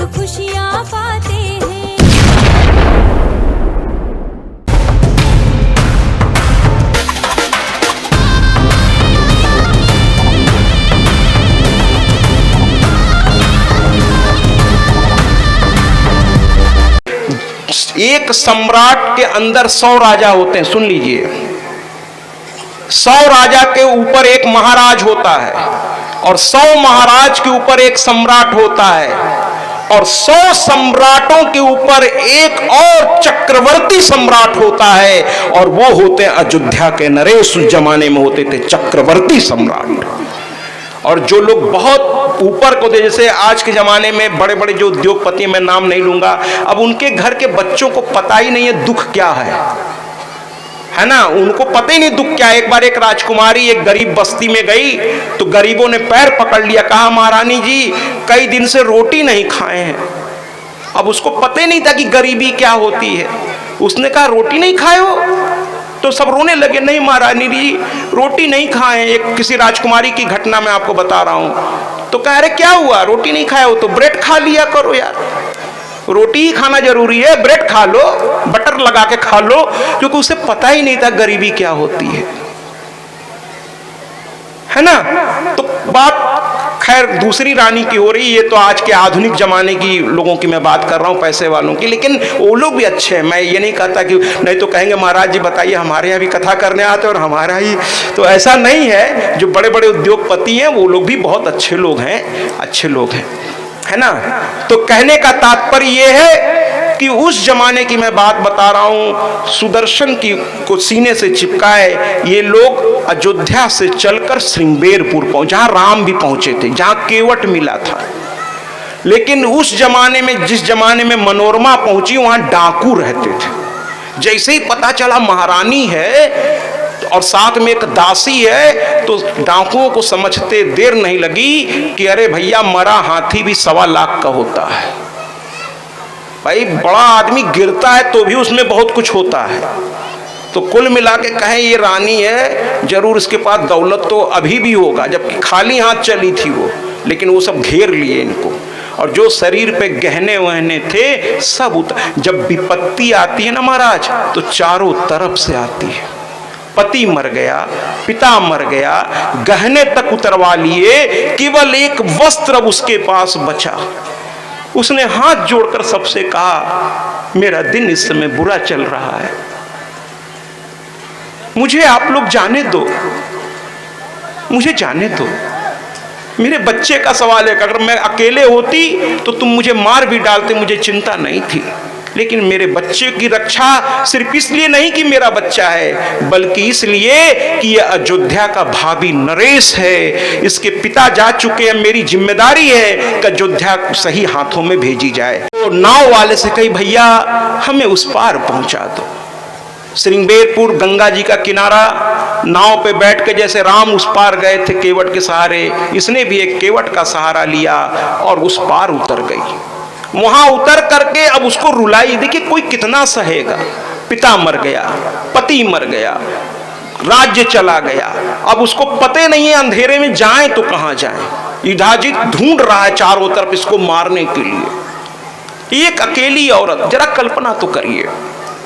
सब खुशियाँ पाते हैं। एक सम्राट के अंदर 100 राजा होते हैं, सुन लीजिए। 100 राजा के ऊपर एक महाराज होता है और 100 महाराज के ऊपर एक सम्राट होता है और 100 सम्राटों के ऊपर एक और चक्रवर्ती सम्राट होता है और वो होते हैं अयोध्या के नरेश। उस जमाने में होते थे चक्रवर्ती सम्राट। और जो लोग बहुत ऊपर को थे, जैसे आज के ज़माने में बड़े बड़े जो उद्योगपति, मैं नाम नहीं लूँगा, अब उनके घर के बच्चों को पता ही नहीं है दुख क्या है ना, उनको पता ही नहीं दुख क्या है। एक बार एक राजकुमारी एक गरीब बस्ती में गई तो गरीबों ने पैर पकड़ लिया, कहा महारानी जी कई दिन से रोटी नहीं खाए हैं। अब उसको पता ही नहीं था कि गरीबी क्या होती है। उसने कहा रोटी नहीं खाए हो? तो सब रोने लगे, नहीं महारानी जी रोटी नहीं खाए। एक किसी राजकुमारी की घटना मैं आपको बता रहा हूँ। तो कह रहे क्या हुआ, रोटी नहीं खाए हो तो ब्रेड खा लिया करो यार, रोटी ही खाना जरूरी है, ब्रेड खा लो, बटर लगा के खा लो। क्योंकि उसे पता ही नहीं था गरीबी क्या होती है ना। तो बात खैर दूसरी रानी की हो रही, ये तो आज के आधुनिक जमाने की लोगों की मैं बात कर रहा हूँ, पैसे वालों की। लेकिन वो लोग भी अच्छे हैं, मैं ये नहीं कहता कि नहीं तो कहेंगे महाराज जी बताइए हमारे यहाँ भी कथा करने आते और हमारा ही, तो ऐसा नहीं है। जो बड़े बड़े उद्योगपति हैं वो लोग भी बहुत अच्छे लोग हैं, अच्छे लोग हैं, है ना। तो कहने का तात्पर्य ये है कि उस जमाने की मैं बात बता रहा हूं, सुदर्शन की को सीने से चिपकाए ये लोग अयोध्या से चलकर श्रृंगेरपुर पहुंचे, जहां राम भी पहुंचे थे, जहां केवट मिला था। लेकिन उस जमाने में, जिस जमाने में मनोरमा पहुंची, वहां डाकू रहते थे। जैसे ही पता चला महारानी है और साथ में एक दासी है, तो डाकुओं को समझते देर नहीं लगी कि अरे भैया मरा हाथी भी 1.25 लाख का होता है। भाई बड़ा आदमी गिरता है तो भी उसमें बहुत कुछ होता है। तो कुल मिला के कहें ये रानी है, जरूर इसके पास दौलत तो अभी भी होगा, जबकि खाली हाथ चली थी वो, लेकिन वो सब घेर लिए इनको। और जो शरीर पे गहने वहने थे सब उतर। जब विपत्ति आती है ना महाराज, तो चारों तरफ से आती है। पति मर गया, पिता मर गया, गहने तक उतरवा लिए, केवल एक वस्त्र उसके पास बचा। उसने हाथ जोड़कर सबसे कहा मेरा दिन इस समय बुरा चल रहा है, मुझे आप लोग जाने दो, मुझे जाने दो। मेरे बच्चे का सवाल है, अगर मैं अकेले होती तो तुम मुझे मार भी डालते, मुझे चिंता नहीं थी। लेकिन मेरे बच्चे की रक्षा सिर्फ इसलिए नहीं कि मेरा बच्चा है, बल्कि इसलिए कि यह अयोध्या का भावी नरेश है, इसके पिता जा चुके हैं, मेरी जिम्मेदारी है कि अयोध्या सही हाथों में भेजी जाए। तो नाव वाले से कही भैया हमें उस पार पहुंचा दो। श्रृंगेरपुर गंगा जी का किनारा, नाव पे बैठ के जैसे राम उस पार गए थे केवट के सहारे, इसने भी एक केवट का सहारा लिया और उस पार उतर गई। वहां उतर करके अब उसको रुलाई, देखिए कोई कितना सहेगा। पिता मर गया, पति मर गया, राज्य चला गया, अब उसको पते नहीं है अंधेरे में जाए तो कहां जाए। युधाजित ढूंढ रहा है चारों तरफ इसको मारने के लिए। एक अकेली औरत, जरा कल्पना तो करिए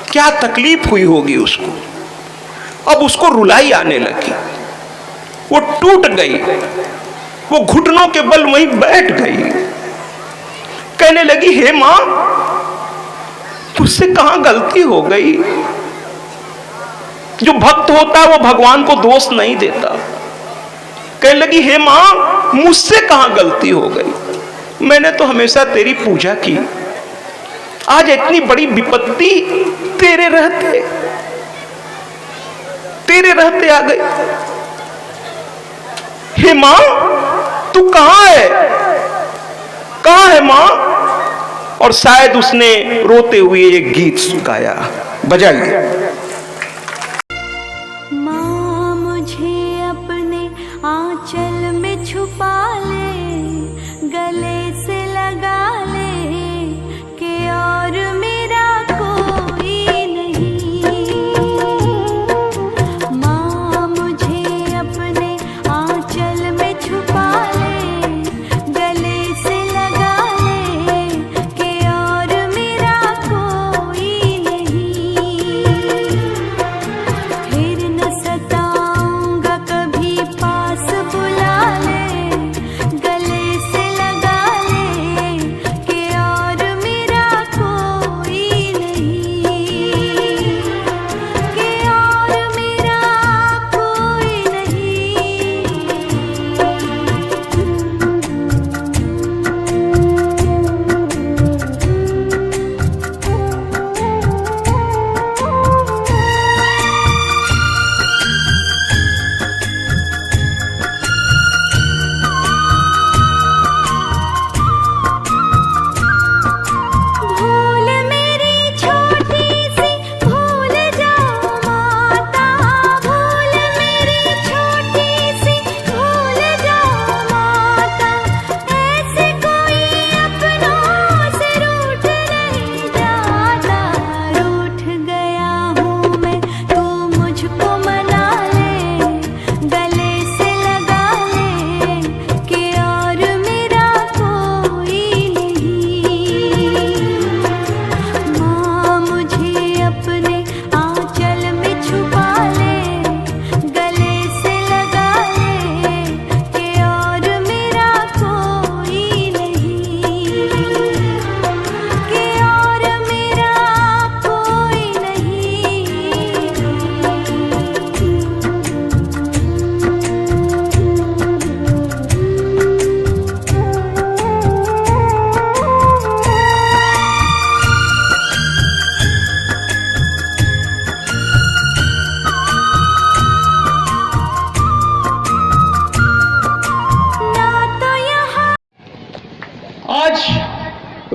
क्या तकलीफ हुई होगी उसको। अब उसको रुलाई आने लगी, वो टूट गई, वो घुटनों के बल वहीं बैठ गई। कहने लगी हे मां मुझसे कहां गलती हो गई। जो भक्त होता है वो भगवान को दोष नहीं देता। कहने लगी हे मां मुझसे कहां गलती हो गई, मैंने तो हमेशा तेरी पूजा की, आज इतनी बड़ी विपत्ति तेरे रहते आ गई। हे मां तू कहां है, कहां है मां। और शायद उसने रोते हुए एक गीत गाया, बजाइए। मां मुझे अपने आंचल में छुपा ले, गले से लगा ले कि और मेरा कोई नहीं। मां मुझे अपने आंचल में छुपा ले, गले से लगा ले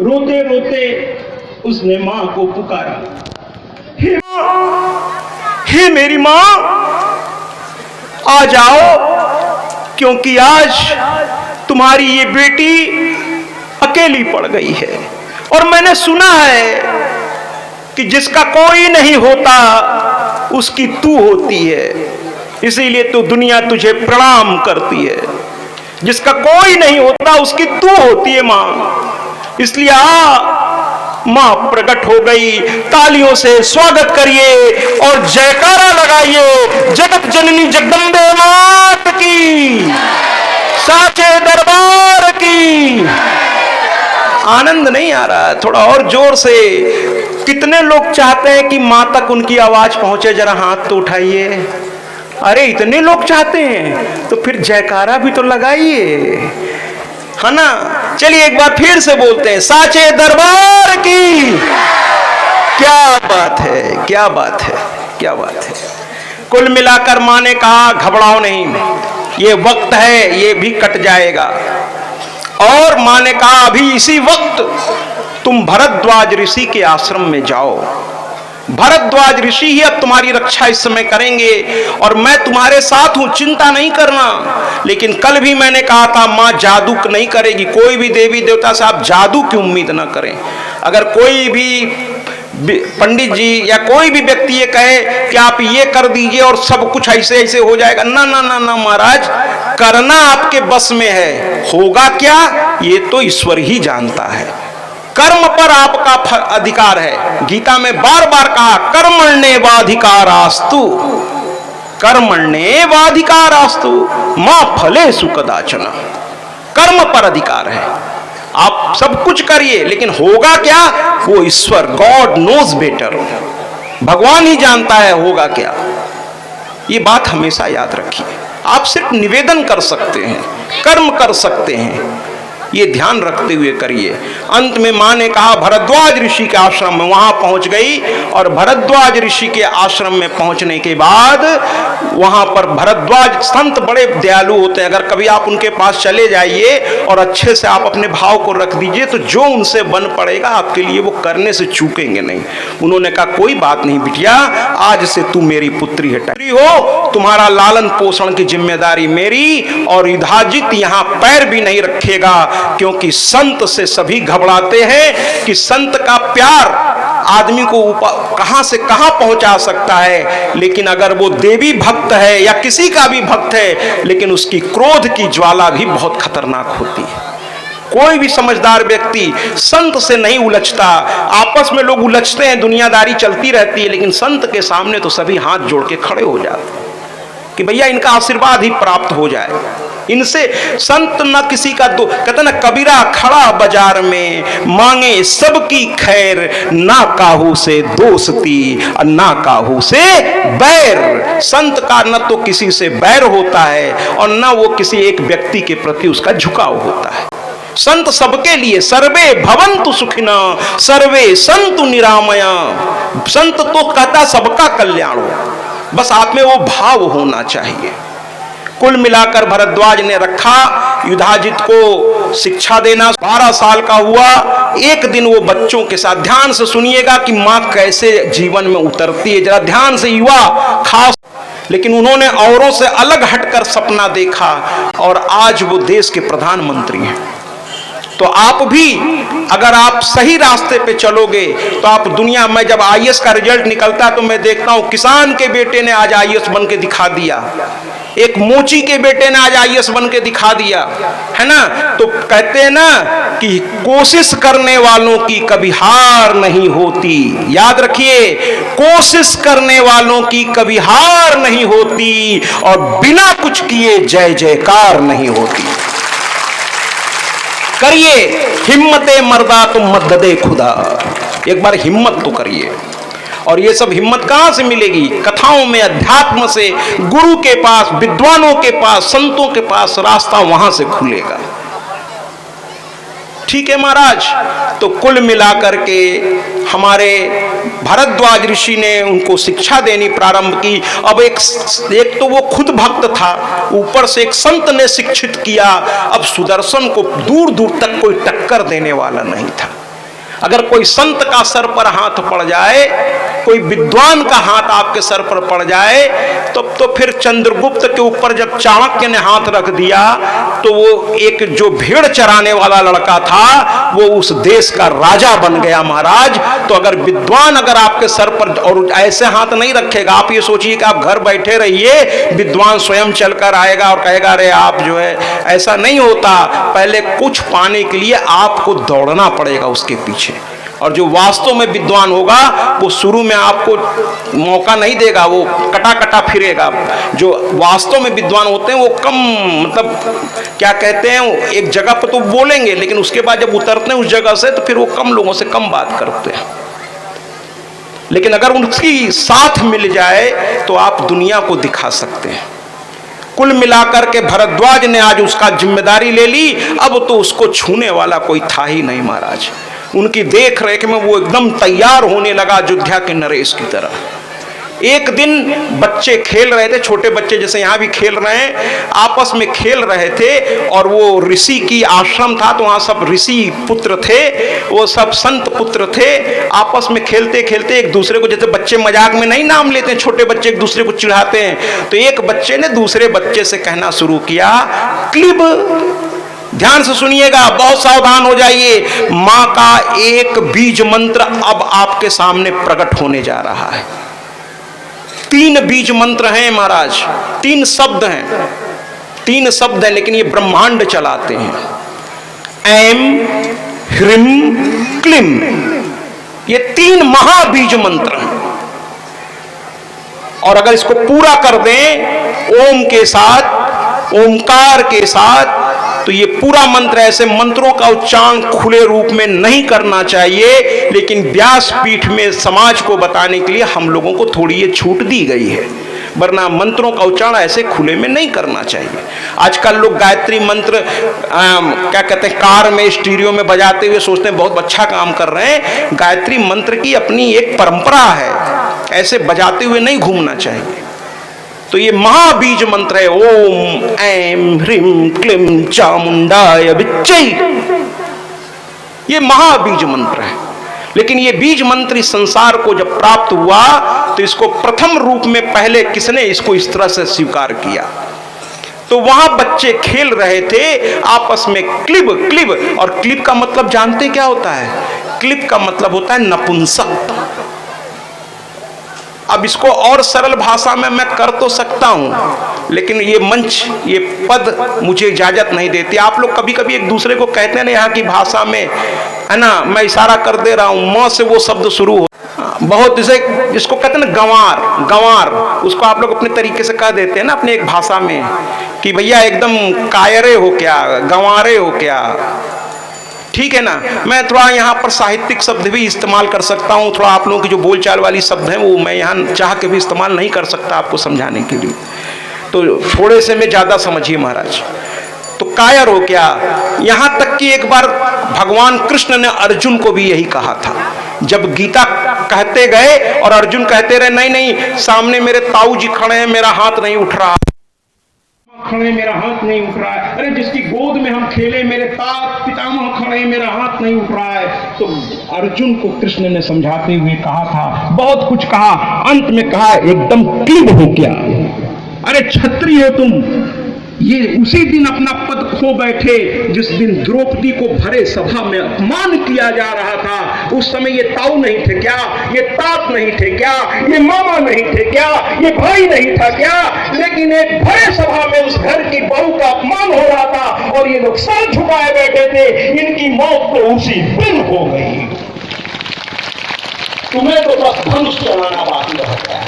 रोते रोते उसने मां को पुकारा, हे मां, हे मेरी मां, आ जाओ, क्योंकि आज तुम्हारी ये बेटी अकेली पड़ गई है। और मैंने सुना है कि जिसका कोई नहीं होता उसकी तू होती है, इसीलिए तो दुनिया तुझे प्रणाम करती है। जिसका कोई नहीं होता उसकी तू होती है मां, इसलिए मां प्रकट हो गई। तालियों से स्वागत करिए और जयकारा लगाइए, जगत जननी जगदम्बे मात की, साचे दरबार की। आनंद नहीं आ रहा, थोड़ा और जोर से। कितने लोग चाहते हैं कि मां तक उनकी आवाज पहुंचे? जरा हाथ तो उठाइए। अरे इतने लोग चाहते हैं तो फिर जयकारा भी तो लगाइए, है ना। चलिए एक बार फिर से बोलते हैं, साचे दरबार की। क्या बात है, क्या बात है, क्या बात है। कुल मिलाकर मां ने कहा, घबराओ नहीं, ये वक्त है, ये भी कट जाएगा। और मां ने कहा, अभी इसी वक्त तुम भरद्वाज ऋषि के आश्रम में जाओ। भरद्वाज ऋषि ही अब तुम्हारी रक्षा इस समय करेंगे और मैं तुम्हारे साथ हूं, चिंता नहीं करना। लेकिन कल भी मैंने कहा था, मां जादू नहीं करेगी। कोई भी देवी देवता से आप जादू की उम्मीद ना करें। अगर कोई भी पंडित जी या कोई भी व्यक्ति ये कहे कि आप ये कर दीजिए और सब कुछ ऐसे ऐसे हो जाएगा, ना ना ना ना महाराज, करना आपके बस में है। होगा क्या ये तो ईश्वर ही जानता है। कर्म पर आपका अधिकार है। गीता में बार बार कहा, कर्मण्येवाधिकारास्तु, कर्मण्येवाधिकारास्तु मां फलेषु कदाचन। कर्म पर अधिकार है, आप सब कुछ करिए, लेकिन होगा क्या वो ईश्वर, गॉड नोज बेटर, भगवान ही जानता है होगा क्या। ये बात हमेशा याद रखिए। आप सिर्फ निवेदन कर सकते हैं, कर्म कर सकते हैं, ये ध्यान रखते हुए करिए। अंत में मां ने कहा, भरद्वाज ऋषि के आश्रम में वहां पहुंच गई। और भरद्वाज ऋषि के आश्रम में पहुंचने के बाद वहां पर भरद्वाज संत बड़े दयालु होते हैं। अगर कभी आप उनके पास चले जाइए और अच्छे से आप अपने भाव को रख दीजिए तो जो उनसे बन पड़ेगा आपके लिए वो करने से चूकेंगे नहीं। उन्होंने कहा, कोई बात नहीं बिटिया, आज से तू मेरी पुत्री हो, तुम्हारा लालन पोषण की जिम्मेदारी मेरी। और युधाजित यहां पैर भी नहीं रखेगा, क्योंकि संत से सभी घबराते हैं कि संत का प्यार आदमी को कहां से कहां पहुंचा सकता है। लेकिन अगर वो देवी भक्त है या किसी का भी भक्त है, लेकिन उसकी क्रोध की ज्वाला भी बहुत खतरनाक होती है। कोई भी समझदार व्यक्ति संत से नहीं उलझता। आपस में लोग उलझते हैं, दुनियादारी चलती रहती है, लेकिन संत के सामने तो सभी हाथ जोड़ के खड़े हो जाते हैं कि भैया इनका आशीर्वाद ही प्राप्त हो जाए। इनसे संत न किसी का दो, कहते ना, कबीरा खड़ा बाजार में मांगे सबकी खैर, ना काहू से दोस्ती और ना काहू से बैर। संत का न तो किसी से बैर होता है और न वो किसी एक व्यक्ति के प्रति उसका झुकाव होता है। संत सबके लिए, सर्वे भवन्तु सुखिना सर्वे संतु निरामया। संत तो कहता सबका कल्याण हो, बस आप में वो भाव होना चाहिए। कुल मिलाकर भरद्वाज ने रखा युधाजित को शिक्षा देना। 12 साल का हुआ। एक दिन वो बच्चों के साथ, ध्यान से सुनिएगा कि मां कैसे जीवन में उतरती है, जरा ध्यान से युवा खास। लेकिन उन्होंने औरों से अलग हटकर सपना देखा और आज वो देश के प्रधानमंत्री हैं। तो आप भी अगर आप सही रास्ते पे चलोगे तो आप दुनिया में, जब आईएएस का रिजल्ट निकलता है तो मैं देखता हूं किसान के बेटे ने आज आईएएस बन के दिखा दिया, एक मोची के बेटे ने आज आईएएस बन के दिखा दिया, है ना। तो कहते हैं ना कि कोशिश करने वालों की कभी हार नहीं होती। याद रखिए, कोशिश करने वालों की कभी हार नहीं होती और बिना कुछ किए जय जयकार नहीं होती। करिए हिम्मते मर्दा तुम मददे खुदा। एक बार हिम्मत तो करिए। और ये सब हिम्मत कहां से मिलेगी? कथाओं में, अध्यात्म से, गुरु के पास, विद्वानों के पास, संतों के पास रास्ता वहां से खुलेगा। ठीक है महाराज। तो कुल मिलाकर के हमारे भरद्वाज ऋषि ने उनको शिक्षा देनी प्रारंभ की। अब एक तो वो खुद भक्त था, ऊपर से एक संत ने शिक्षित किया। अब सुदर्शन को दूर दूर तक कोई टक्कर देने वाला नहीं था। अगर कोई संत का सर पर हाथ पड़ जाए, कोई विद्वान का हाथ आपके सर पर पड़ जाए, तब तो फिर चंद्रगुप्त के ऊपर जब चाणक्य ने हाथ रख दिया तो वो एक जो भेड़ चराने वाला लड़का था वो उस देश का राजा बन गया महाराज। तो अगर विद्वान अगर आपके सर पर, और ऐसे हाथ नहीं रखेगा, आप ये सोचिए कि आप घर बैठे रहिए, विद्वान स्वयं चलकर आएगा और कहेगा अरे आप जो है, ऐसा नहीं होता। पहले कुछ पाने के लिए आपको दौड़ना पड़ेगा उसके पीछे, और जो वास्तव में विद्वान होगा वो शुरू में आपको मौका नहीं देगा, वो कटा कटा फिरेगा। जो वास्तव में विद्वान होते हैं वो कम, मतलब क्या कहते हैं, एक जगह पर तो बोलेंगे लेकिन उसके बाद जब उतरते हैं उस जगह से तो फिर वो कम लोगों से कम बात करते हैं। लेकिन अगर उनकी साथ मिल जाए तो आप दुनिया को दिखा सकते हैं। कुल मिलाकर के भरद्वाज ने आज उसका जिम्मेदारी ले ली, अब तो उसको छूने वाला कोई था ही नहीं महाराज। उनकी देख रेख में वो एकदम तैयार होने लगा अयोध्या के नरेश की तरह। एक दिन बच्चे खेल रहे थे, छोटे बच्चे जैसे यहाँ भी खेल रहे हैं, आपस में खेल रहे थे, और वो ऋषि की आश्रम था तो वहाँ सब ऋषि पुत्र थे, वो सब संत पुत्र थे। आपस में खेलते खेलते एक दूसरे को, जैसे बच्चे मजाक में नहीं नाम लेते हैं, छोटे बच्चे एक दूसरे को चिढ़ाते हैं, तो एक बच्चे ने दूसरे बच्चे से कहना शुरू किया, क्लिब। ध्यान से सुनिएगा, बहुत सावधान हो जाइए। मां का एक बीज मंत्र अब आपके सामने प्रकट होने जा रहा है। 3 बीज मंत्र हैं महाराज, 3 शब्द हैं, 3 शब्द हैं, लेकिन ये ब्रह्मांड चलाते हैं। ऐम ह्रीम क्लीम, ये 3 महाबीज मंत्र हैं। और अगर इसको पूरा कर दें ओम के साथ, ओमकार के साथ, तो ये पूरा मंत्र, ऐसे मंत्रों का उच्चारण खुले रूप में नहीं करना चाहिए, लेकिन व्यासपीठ में समाज को बताने के लिए हम लोगों को थोड़ी ये छूट दी गई है, वरना मंत्रों का उच्चारण ऐसे खुले में नहीं करना चाहिए। आजकल लोग गायत्री मंत्र क्या कहते हैं, कार में स्टीरियो में बजाते हुए सोचते हैं बहुत अच्छा काम कर रहे हैं। गायत्री मंत्र की अपनी एक परंपरा है, ऐसे बजाते हुए नहीं घूमना चाहिए। तो ये महाबीज मंत्र है, ओम ऐम ह्रीम क्लीम चामुंडाय विच्चै, ये महाबीज मंत्र है। लेकिन ये बीज मंत्र इस संसार को जब प्राप्त हुआ तो इसको प्रथम रूप में पहले किसने इसको इस तरह से स्वीकार किया? तो वहां बच्चे खेल रहे थे आपस में, क्लिब क्लिब, और क्लिब का मतलब जानते क्या होता है? क्लिब का मतलब होता है नपुंसक। अब इसको और सरल भाषा में मैं कर तो सकता हूं, लेकिन ये मंच, ये पद मुझे इजाजत नहीं देती। आप लोग कभी कभी एक दूसरे को कहते हैं ना यहाँ की भाषा में, है ना, मैं इशारा कर दे रहा हूं, म से वो शब्द शुरू हो, बहुत जैसे जिसको कहते हैं ना गंवार, गंवार, उसको आप लोग अपने तरीके से कह देते हैं ना अपने एक भाषा में कि भैया एकदम कायरे हो क्या, गंवारे हो क्या, ठीक है ना। मैं थोड़ा यहाँ पर साहित्यिक शब्द भी इस्तेमाल कर सकता हूँ, थोड़ा आप लोगों की जो बोलचाल वाली शब्द हैं वो मैं यहाँ चाह के भी इस्तेमाल नहीं कर सकता आपको समझाने के लिए, तो थोड़े से में ज़्यादा समझिए महाराज। तो कायर हो क्या, यहाँ तक कि एक बार भगवान कृष्ण ने अर्जुन को भी यही कहा था। जब गीता कहते गए और अर्जुन कहते रहे नहीं नहीं, सामने मेरे ताऊ जी खड़े हैं, मेरा हाथ नहीं उठ रहा, खड़े मेरा हाथ नहीं उठ रहा है, अरे जिसकी गोद में हम खेले मेरे पितामह खड़े, मेरा हाथ नहीं उठ रहा है। तो अर्जुन को कृष्ण ने समझाते हुए कहा था, बहुत कुछ कहा, अंत में कहा एकदम क्लिब हो क्या, अरे क्षत्रिय हो तुम। ये उसी दिन अपना पद खो बैठे जिस दिन द्रौपदी को भरे सभा में अपमान किया जा रहा था। उस समय ये ताऊ नहीं थे क्या, ये तात नहीं थे क्या, ये मामा नहीं थे क्या, ये भाई नहीं था क्या, लेकिन एक भरे सभा में उस घर की बहू का अपमान हो रहा था और ये लोग सर झुकाए बैठे थे। इनकी मौत तो उसी दिन हो गई, तुम्हें तो बस धनुष चलाना बाकी रह गया।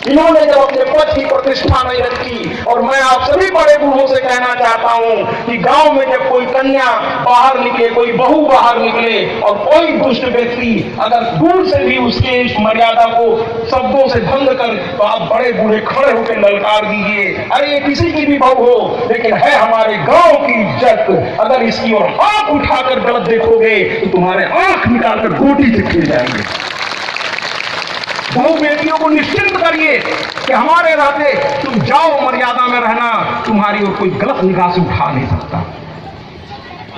इन्होंने जब अपने पद की प्रतिष्ठा नहीं रखी, और मैं आप सभी बड़े बूढ़ों से कहना चाहता हूं कि गांव में जब कोई कन्या बाहर निकले, कोई बहू बाहर निकले और कोई दुष्ट व्यक्ति अगर दूर से भी उसके इस मर्यादा को शब्दों से भंग कर, तो आप बड़े बूढ़े खड़े होकर ललकार दीजिए, अरे ये किसी की भी बहू हो लेकिन है हमारे गांव की इज्जत। अगर इसकी ओर हाथ उठाकर गलत देखोगे तो तुम्हारे आंख निकालकर गोटी से खिल जाएंगे। बहु बेटियों को निश्चिंत करिए कि हमारे रहते तुम जाओ, मर्यादा में रहना, तुम्हारी ओर कोई गलत निगाह से उठा नहीं सकता।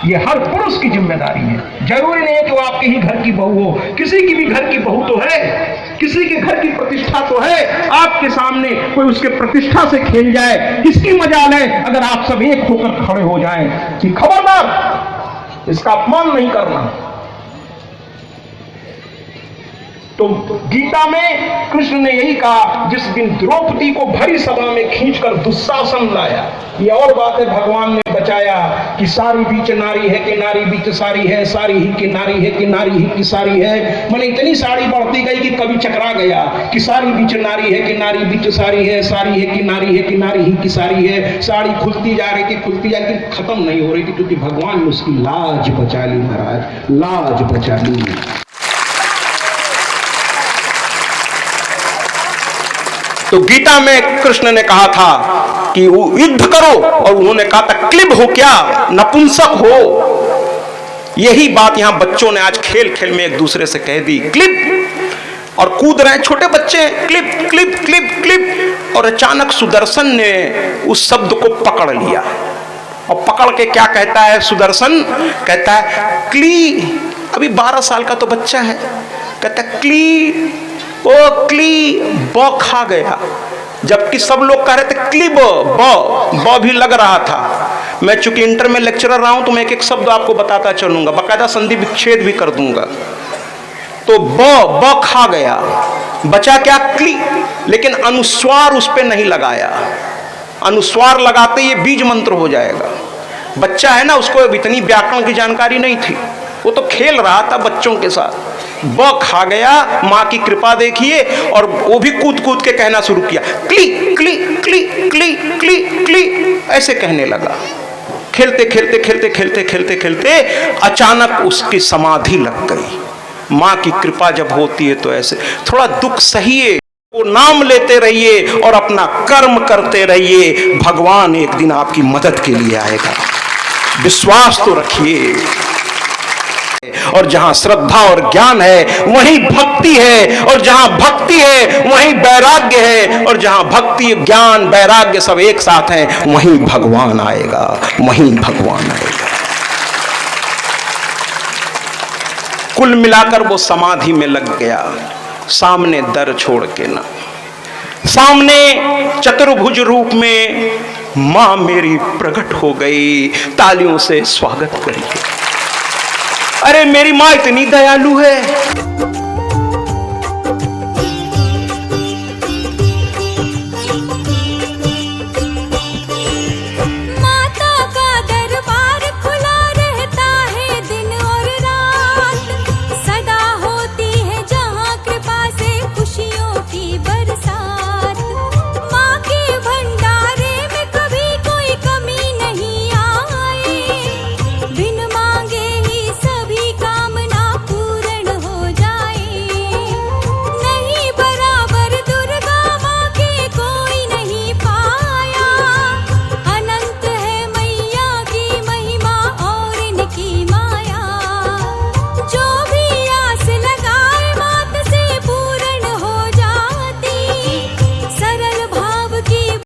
ये हर पुरुष की जिम्मेदारी है। जरूरी नहीं है कि वो आपके ही घर की बहू हो, किसी की भी घर की बहू तो है, किसी के घर की प्रतिष्ठा तो है। आपके सामने कोई उसके प्रतिष्ठा से खेल जाए, किसकी मजाल है अगर आप सब एक होकर खड़े हो जाएं कि खबरदार इसका अपमान नहीं करना। तो गीता में कृष्ण ने यही कहा, जिस दिन द्रौपदी को भरी सभा में खींचकर दुशासन लाया, ये और बात है, भगवान ने बचाया कि सारी बीच नारी है कि नारी बीच सारी है, सारी ही की नारी है कि नारी ही की सारी है। मैंने इतनी साड़ी बढ़ती गई कि कभी चकरा गया कि सारी बीच नारी है कि नारी बीच सारी है, सारी है कि नारी है कि नारी ही की सारी है। साड़ी खुलती जा रही थी, खुलती जा रही थी, खत्म नहीं हो रही थी, क्योंकि भगवान ने उसकी लाज बचा ली महाराज, लाज बचा ली। तो गीता में कृष्ण ने कहा था कि युद्ध करो, और उन्होंने कहा था क्लिब हो क्या, नपुंसक हो। यही बात यहां बच्चों ने आज खेल खेल में एक दूसरे से कह दी, क्लिब, और कूद रहे हैं छोटे बच्चे, क्लिब क्लिब क्लिब क्लिब। और अचानक सुदर्शन ने उस शब्द को पकड़ लिया, और पकड़ के क्या कहता है सुदर्शन, कहता है क्ली। अभी 12 साल का तो बच्चा है, कहता है क्ली, ओ क्ली, ब खा गया। जबकि सब लोग कह रहे थे क्लिब, ब भी लग रहा था। मैं चूंकि इंटर में लेक्चरर रहा हूं तो मैं एक एक शब्द आपको बताता चलूंगा, बाकायदा संधि विच्छेद भी कर दूंगा। तो ब खा गया, बचा क्या, क्ली। लेकिन अनुस्वार उस पर नहीं लगाया, अनुस्वार लगाते ये बीज मंत्र हो जाएगा। बच्चा है ना, उसको इतनी व्याकरण की जानकारी नहीं थी, वो तो खेल रहा था बच्चों के साथ। ब खा गया, माँ की कृपा देखिए, और वो भी कूद कूद के कहना शुरू किया, क्ली क्ली क्ली क्ली क्ली क्ली, ऐसे कहने लगा। खेलते खेलते खेलते खेलते खेलते खेलते अचानक उसकी समाधि लग गई। माँ की कृपा जब होती है तो ऐसे थोड़ा दुख सहिए, वो नाम लेते रहिए और अपना कर्म करते रहिए, भगवान एक दिन आपकी मदद के लिए आएगा, विश्वास तो रखिए। और जहां श्रद्धा और ज्ञान है वहीं भक्ति है, और जहां भक्ति है वहीं वैराग्य है, और जहां भक्ति ज्ञान वैराग्य सब एक साथ हैं वहीं भगवान आएगा, वहीं भगवान आएगा। कुल मिलाकर वो समाधि में लग गया, सामने दर छोड़ के ना, सामने चतुर्भुज रूप में मां मेरी प्रकट हो गई, तालियों से स्वागत करिए। अरे मेरी माँ इतनी दयालु है,